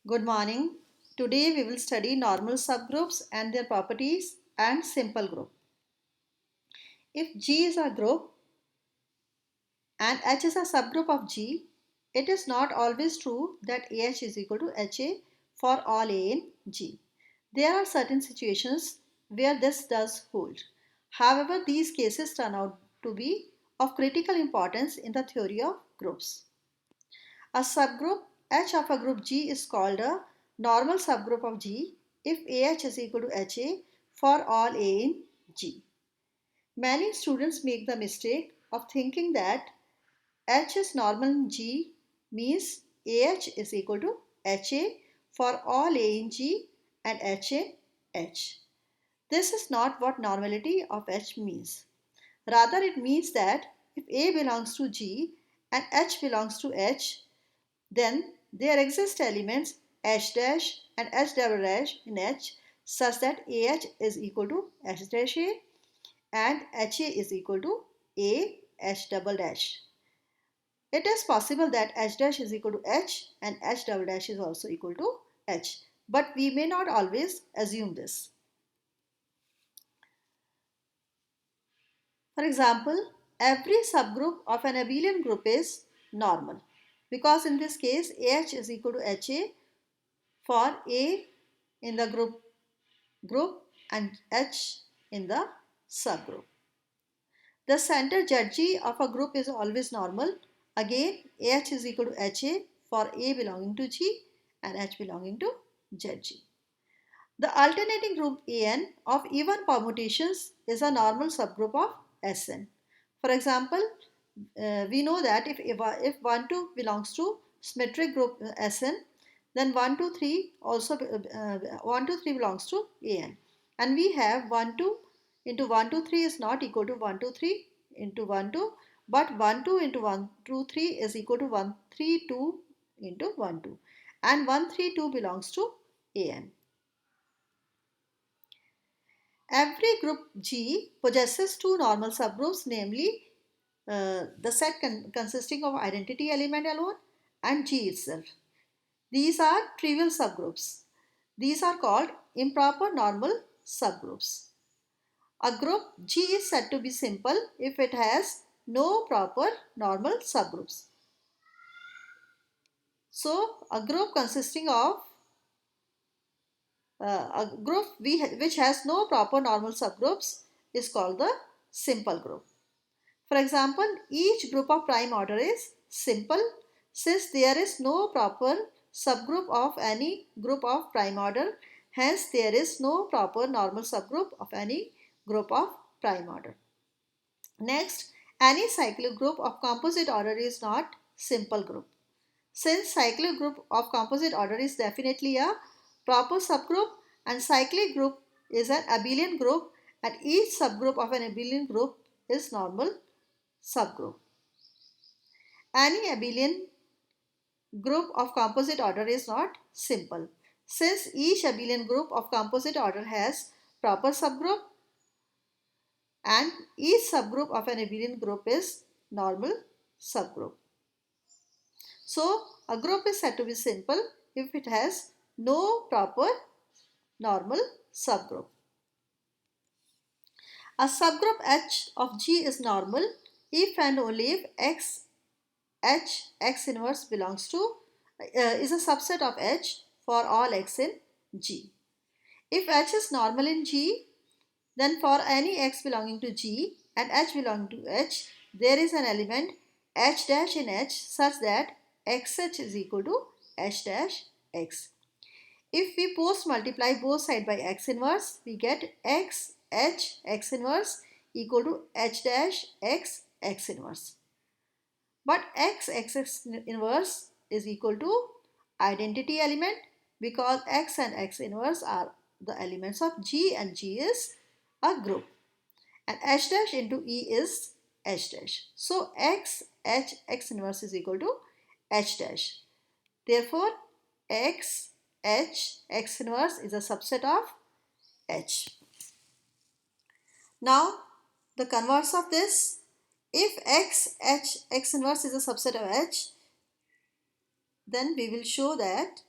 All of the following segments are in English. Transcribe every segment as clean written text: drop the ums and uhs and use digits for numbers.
Good morning. Today we will study normal subgroups and their properties and simple group. If G is a group and H is a subgroup of G, it is not always true that AH is equal to HA for all A in G. There are certain situations where this does hold. However, these cases turn out to be of critical importance in the theory of groups. A subgroup H of a group G is called a normal subgroup of G if AH is equal to HA for all A in G. Many students make the mistake of thinking that H is normal in G means AH is equal to HA for all A in G and H in H. This is not what normality of H means. Rather, it means that if A belongs to G and H belongs to H, then there exist elements H dash and H double dash in H such that AH is equal to H dash A and HA is equal to A H double dash. It is possible that H dash is equal to H and H double dash is also equal to H, but we may not always assume this. For example, every subgroup of an abelian group is normal because in this case AH is equal to HA for A in the group and H in the subgroup. The center ZG of a group is always normal. Again, AH is equal to HA for A belonging to G and H belonging to ZG. The alternating group AN of even permutations is a normal subgroup of SN. For example, we know that if 1, 2 belongs to symmetric group Sn, then 1, 2, 3 also 1, 2, 3 belongs to An. And we have 1, 2 into 1, 2, 3 is not equal to 1, 2, 3 into 1, 2, but 1, 2 into 1, 2, 3 is equal to 1, 3, 2 into 1, 2. And 1, 3, 2 belongs to An. Every group G possesses two normal subgroups, namely the set consisting of identity element alone and G itself. These are trivial subgroups. These are called improper normal subgroups. A group G is said to be simple if it has no proper normal subgroups. So, a group consisting of a group which has no proper normal subgroups is called the simple group. For example, each group of prime order is simple since there is no proper subgroup of any group of prime order. Hence, there is no proper normal subgroup of any group of prime order. Next, any cyclic group of composite order is not simple group. Since cyclic group of composite order is definitely a proper subgroup and cyclic group is an abelian group and each subgroup of an abelian group is normal subgroup. Any abelian group of composite order is not simple. Since each abelian group of composite order has proper subgroup and each subgroup of an abelian group is normal subgroup. So, a group is said to be simple if it has no proper normal subgroup. A subgroup H of G is normal if and only if X inverse belongs to is a subset of H for all X in G. If H is normal in G, then for any X belonging to G and H belonging to H, there is an element H dash in H such that XH is equal to H dash X. If we post multiply both sides by X inverse, we get X H X inverse equal to H dash X X inverse. But X inverse is equal to identity element because X and X inverse are the elements of G and G is a group. And H dash into E is H dash. So X H X inverse is equal to H dash. Therefore, X H X inverse is a subset of H. Now, the converse of this, if X H X inverse is a subset of H, then we will show that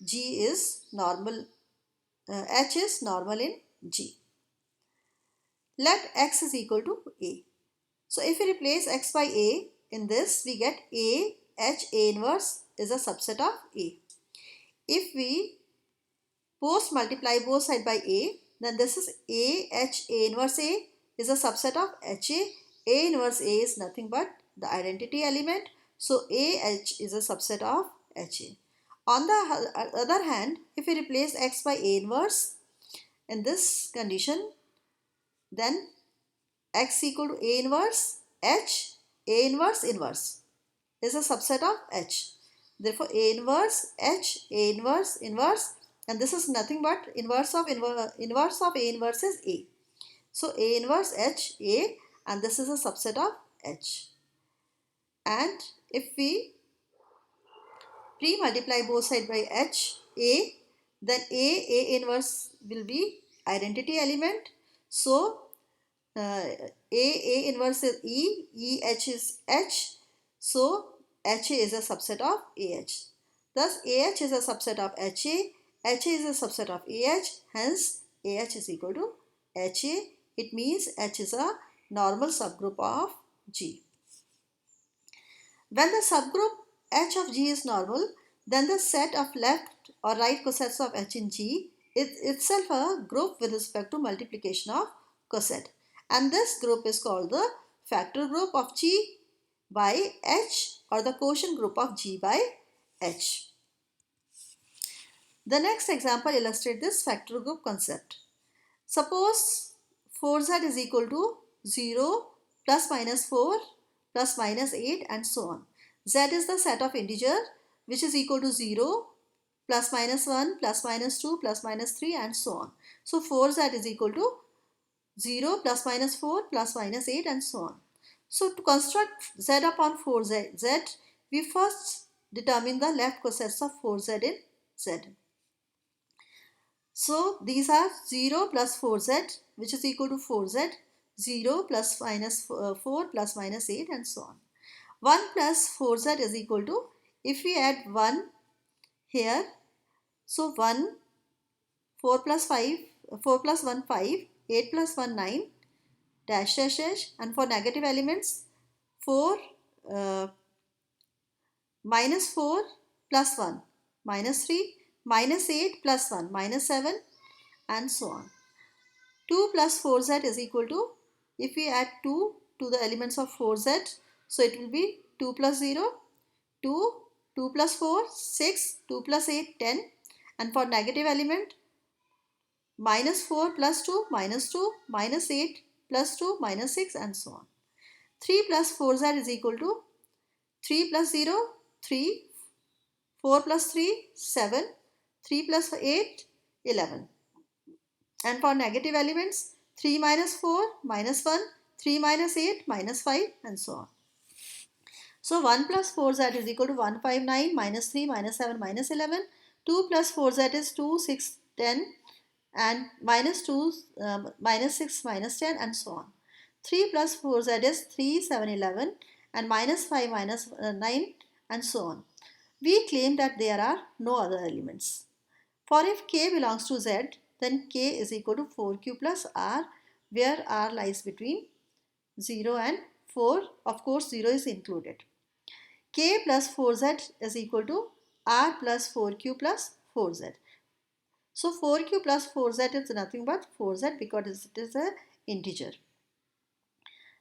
G is normal, H is normal in G. Let X is equal to A. So if we replace X by A in this, we get A, H, A inverse is a subset of A. If we post multiply both sides by A, then this is A, H, A inverse A is a subset of HA. A inverse A is nothing but the identity element. So AH is a subset of HA. On the other hand, if we replace X by A inverse in this condition, then X equal to A inverse H, A inverse inverse is a subset of H. Therefore, A inverse H, A inverse inverse, and this is nothing but inverse of A inverse is A. So A inverse H, A, and this is a subset of H. And if we pre-multiply both sides by H, A, then A inverse will be identity element. So A inverse is E, H is H. So HA is a subset of AH. Thus AH is a subset of HA, HA is a subset of AH, hence AH is equal to HA. It means H is a normal subgroup of G. When the subgroup H of G is normal, then the set of left or right cosets of H in G is itself a group with respect to multiplication of coset. And this group is called the factor group of G by H or the quotient group of G by H. The next example illustrates this factor group concept. Suppose 4z is equal to 0, plus minus 4, plus minus 8 and so on. Z is the set of integer which is equal to 0, plus minus 1, plus minus 2, plus minus 3 and so on. So 4z is equal to 0, plus minus 4, plus minus 8 and so on. So to construct z upon 4z, we first determine the left cosets of 4z in z. So these are 0 plus 4z which is equal to 4z, 0 plus minus 4 plus minus 8 and so on. 1 plus 4z is equal to, if we add 1 here, so 1, 4 plus 5, 4 plus 1 5, 8 plus 1 9, dash dash dash, and for negative elements 4 minus 4 plus 1 minus 3, minus 8 plus 1 minus 7 and so on. 2 plus 4z is equal to, if we add 2 to the elements of 4z, so it will be 2 plus 0, 2, 2 plus 4, 6, 2 plus 8, 10, and for negative element, minus 4 plus 2, minus 2, minus 8 plus 2, minus 6 and so on. 3 plus 4z is equal to 3 plus 0, 3, 4 plus 3, 7, 3 plus 8, 11. And for negative elements, 3 minus 4, minus 1, 3 minus 8, minus 5 and so on. So 1 plus 4z is equal to 159, minus 3, minus 7, minus 11. 2 plus 4z is 2, 6, 10 and minus 2, minus 6, minus 10 and so on. 3 plus 4z is 3, 7, 11 and minus 5, minus 9 and so on. We claim that there are no other elements. For if k belongs to z, then k is equal to 4q plus r, where r lies between 0 and 4. Of course, 0 is included. K plus 4z is equal to r plus 4q plus 4z. So 4q plus 4z is nothing but 4z because it is an integer.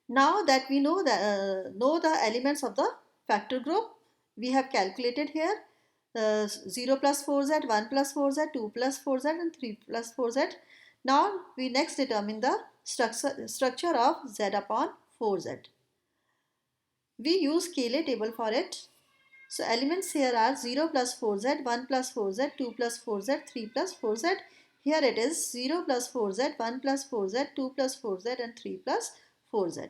Now that we know the elements of the factor group, we have calculated here 0 plus 4z, 1 plus 4z, 2 plus 4z and 3 plus 4z. Now we next determine the structure of z upon 4z. We use Cayley table for it. So elements here are 0 plus 4z, 1 plus 4z, 2 plus 4z, 3 plus 4z. Here it is 0 plus 4z, 1 plus 4z, 2 plus 4z and 3 plus 4z.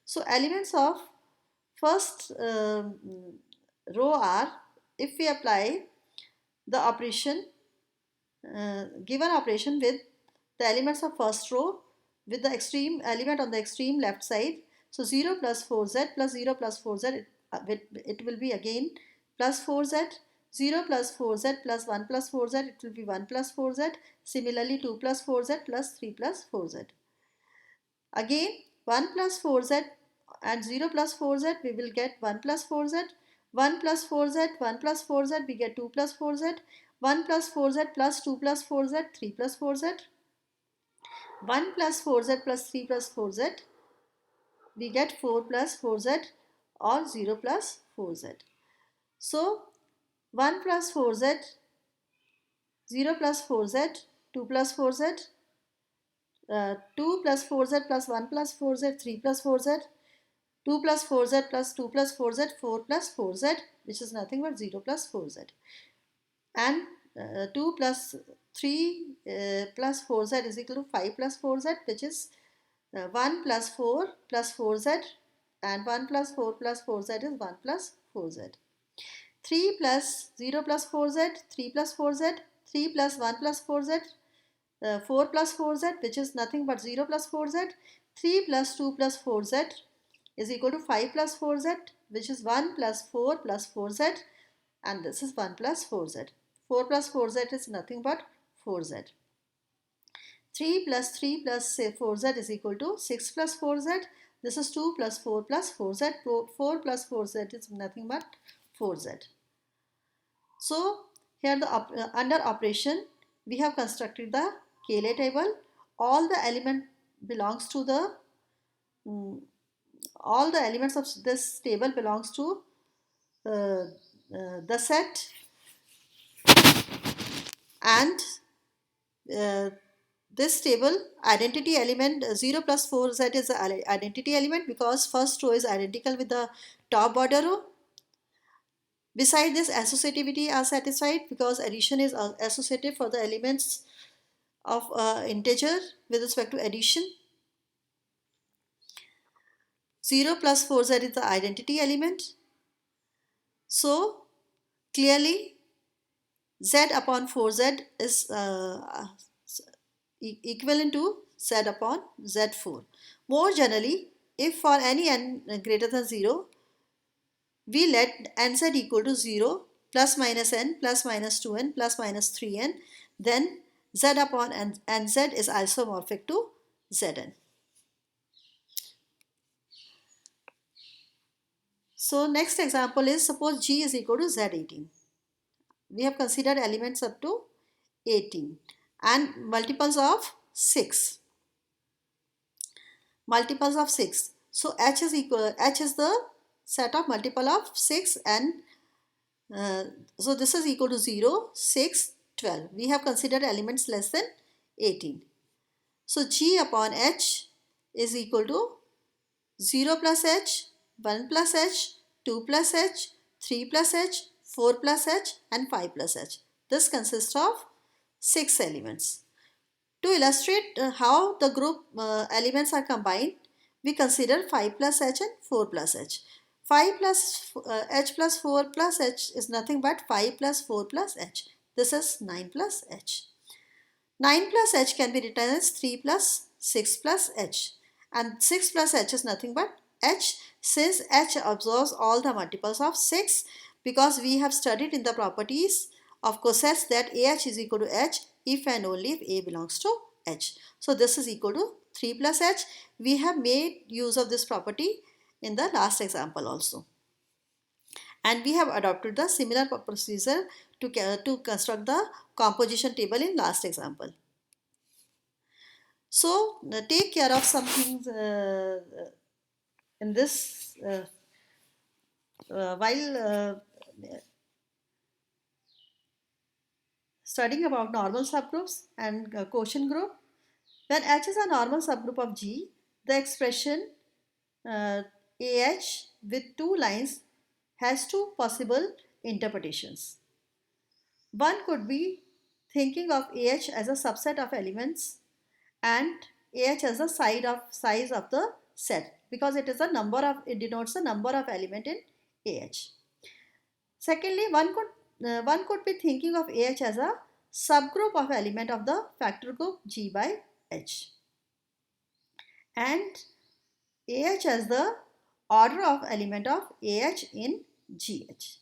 So elements of first row are, if we apply the operation, given operation with the elements of first row with the extreme element on the extreme left side, so 0 plus 4z plus 0 plus 4z, it will be again plus 4z, 0 plus 4z plus 1 plus 4z, it will be 1 plus 4z. Similarly, 2 plus 4z plus 3 plus 4z. Again, 1 plus 4z and 0 plus 4z, we will get 1 plus 4z. 1 plus 4z, 1 plus 4z, we get 2 plus 4z. 1 plus 4z plus 2 plus 4z, 3 plus 4z. 1 plus 4z plus 3 plus 4z, we get 4 plus 4z or 0 plus 4z. So 1 plus 4z, 0 plus 4z, 2 plus 4z, 2 plus 4z plus 1 plus 4z, 3 plus 4z, 2 plus 4z plus 2 plus 4z, 4 plus 4z, which is nothing but 0 plus 4z. And 2 plus 3 plus 4z is equal to 5 plus 4z, which is 1 plus 4 plus 4z, and 1 plus 4 plus 4z is 1 plus 4z. 3 plus 0 plus 4z, 3 plus 4z, 3 plus 1 plus 4z, 4 plus 4z, which is nothing but 0 plus 4z. 3 plus 2 plus 4z is equal to 5 plus 4z, which is 1 plus 4 plus 4z, and this is 1 plus 4z. 4 plus 4z is nothing but 4z. 3 plus 3 plus 4z is equal to 6 plus 4z. This is 2 plus 4 plus 4z. 4 plus 4z is nothing but 4z. So here under operation, we have constructed the Cayley table. All the all the elements of this table belongs to the set, and this table identity element 0 plus 4z is the identity element because first row is identical with the top border row. Beside this, associativity are satisfied because addition is associative for the elements of integer with respect to addition. 0 plus 4z is the identity element. So clearly z upon 4z is equivalent to z upon z4. More generally, if for any n greater than 0, we let nz equal to 0 plus minus n plus minus 2n plus minus 3n, then z upon nz is isomorphic to zn. So next example is, suppose g is equal to z18. We have considered elements up to 18 and multiples of 6. Multiples of 6. So h is the set of multiple of 6, and so this is equal to 0, 6, 12. We have considered elements less than 18. So g upon h is equal to 0 plus h, 1 plus h, 2 plus h, 3 plus h, 4 plus h, and 5 plus h. This consists of 6 elements. To illustrate how the group elements are combined, we consider 5 plus h and 4 plus h. 5 plus h plus 4 plus h is nothing but 5 plus 4 plus h. This is 9 plus h. 9 plus h can be written as 3 plus 6 plus h. And 6 plus h is nothing but h, since h absorbs all the multiples of 6, because we have studied in the properties of cosets that ah is equal to h if and only if a belongs to h. So this is equal to 3 plus h. We have made use of this property in the last example also. And we have adopted the similar procedure to construct the composition table in last example. So take care of some things in this while studying about normal subgroups and quotient group. When H is a normal subgroup of G, the expression AH with two lines has two possible interpretations. One could be thinking of AH as a subset of elements and AH as the size of the set, because it denotes the number of element in AH. Secondly, one could be thinking of AH as a subgroup of element of the factor group G by H, and AH as the order of element of AH in GH.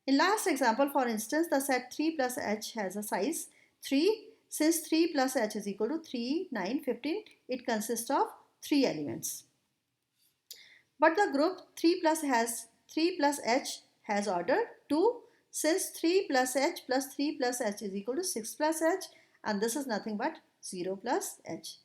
In last example, for instance, the set 3 plus h has a size 3. Since 3 plus h is equal to 3, 9, 15, it consists of 3 elements. But the group 3 plus h has order 2. Since 3 plus h plus 3 plus h is equal to 6 plus h, and this is nothing but 0 plus h.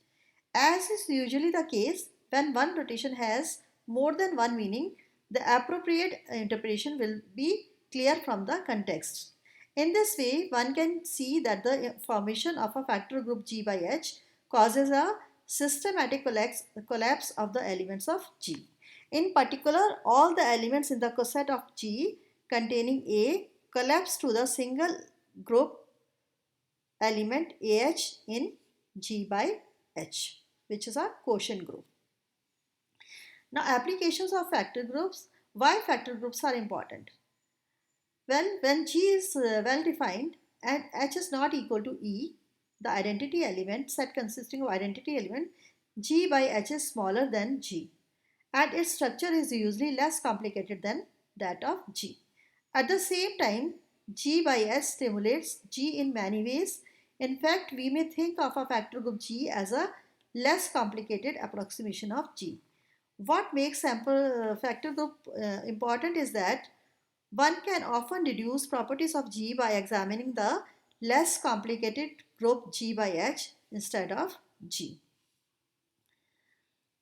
As is usually the case, when one notation has more than one meaning, the appropriate interpretation will be clear from the context. In this way, one can see that the formation of a factor group G by H causes a systematic collapse of the elements of G. In particular, all the elements in the coset of G containing A collapse to the single group element AH in G by H, which is a quotient group. Now, applications of factor groups. Why factor groups are important? Well, when G is well defined and H is not equal to E, the identity element set consisting of identity element, G by H is smaller than G, and its structure is usually less complicated than that of G. At the same time, G by H stimulates G in many ways. In fact, we may think of a factor group G as a less complicated approximation of G. What makes sample factor group important is that one can often deduce properties of G by examining the less complicated group G by H instead of G.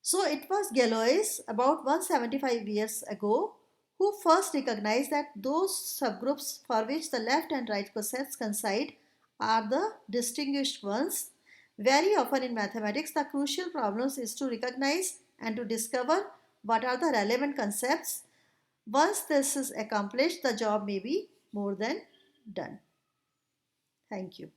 So it was Galois about 175 years ago who first recognized that those subgroups for which the left and right cosets coincide are the distinguished ones. Very often in mathematics, the crucial problems is to recognize and to discover what are the relevant concepts. Once this is accomplished, the job may be more than done. Thank you.